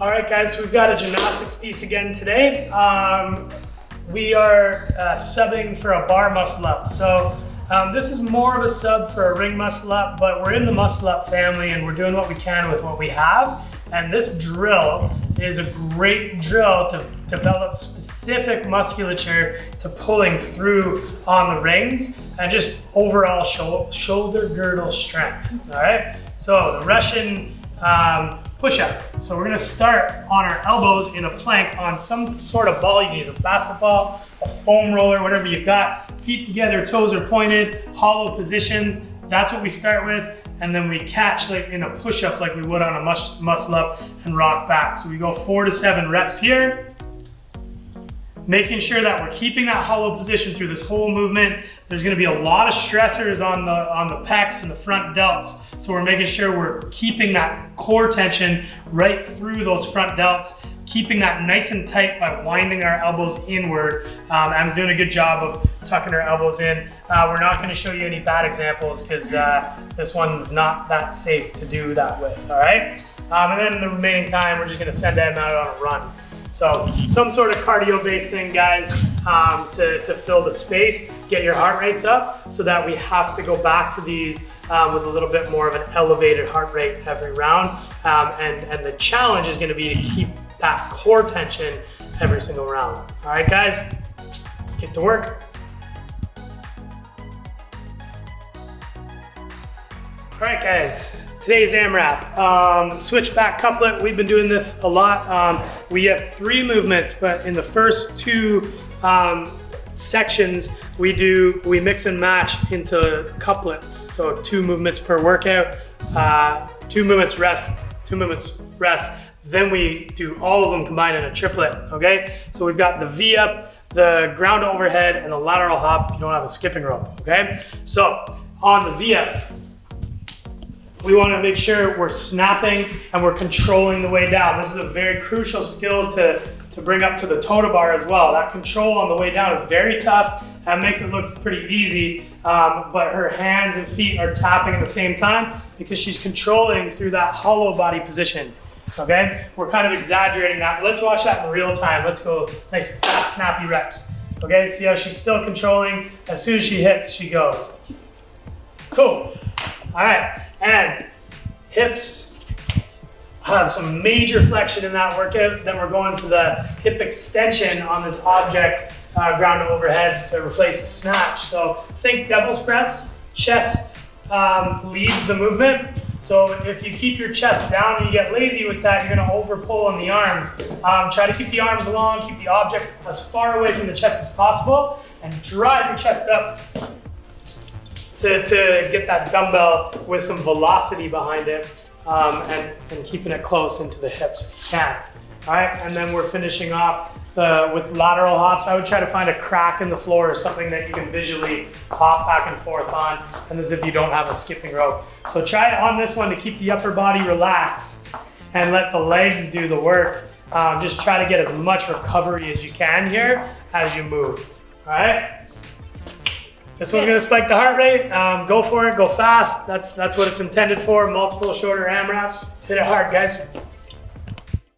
All right, guys, so we've got a gymnastics piece again today. We are subbing for a bar muscle up. So this is more of a sub for a ring muscle up, but we're in the muscle up family and we're doing what we can with what we have. And this drill is a great drill to develop specific musculature to pulling through on the rings and just overall shoulder girdle strength, all right? So the Russian push-up. So we're gonna start on our elbows in a plank on some sort of ball. You can use a basketball, a foam roller, whatever you've got. Feet together, toes are pointed, hollow position. That's what we start with. And then we catch like in a push-up like we would on a muscle up and rock back. So we go 4 to 7 reps here. Making sure that we're keeping that hollow position through this whole movement. There's gonna be a lot of stressors on the pecs and the front delts. So we're making sure we're keeping that core tension right through those front delts, keeping that nice and tight by winding our elbows inward. Em's doing a good job of tucking her elbows in. We're not gonna show you any bad examples because this one's not that safe to do that with, all right? And then the remaining time, we're just gonna send Em out on a run. So some sort of cardio-based thing, guys, to fill the space, get your heart rates up so that we have to go back to these with a little bit more of an elevated heart rate every round. And the challenge is gonna be to keep that core tension every single round. All right, guys, get to work. All right, guys. Today's AMRAP, switchback couplet. We've been doing this a lot. We have 3 movements, but in the first 2 sections, we mix and match into couplets. So 2 movements per workout, 2 movements rest, 2 movements rest. Then we do all of them combined in a triplet, okay? So we've got the V up, the ground overhead, and the lateral hop if you don't have a skipping rope, okay? So on the V up, we want to make sure we're snapping and we're controlling the way down. This is a very crucial skill to bring up to the toe bar as well. That control on the way down is very tough and makes it look pretty easy, but her hands and feet are tapping at the same time because she's controlling through that hollow body position, okay? We're kind of exaggerating that, but let's watch that in real time. Let's go nice, fast, snappy reps, okay? See how she's still controlling. As soon as she hits, she goes. Cool, all right. And hips have some major flexion in that workout. Then we're going to the hip extension on this object, ground overhead to replace the snatch. So think devil's press, chest leads the movement. So if you keep your chest down and you get lazy with that, you're gonna over pull on the arms. Try to keep the arms long, keep the object as far away from the chest as possible, and drive your chest up to get that dumbbell with some velocity behind it, and keeping it close into the hips if you can. All right, and then we're finishing off with lateral hops. I would try to find a crack in the floor or something that you can visually hop back and forth on, and as if you don't have a skipping rope. So try it on this one to keep the upper body relaxed and let the legs do the work. Just try to get as much recovery as you can here as you move, all right? This one's gonna spike the heart rate. Go for it, go fast. That's what it's intended for. Multiple shorter AMRAPs. Hit it hard, guys.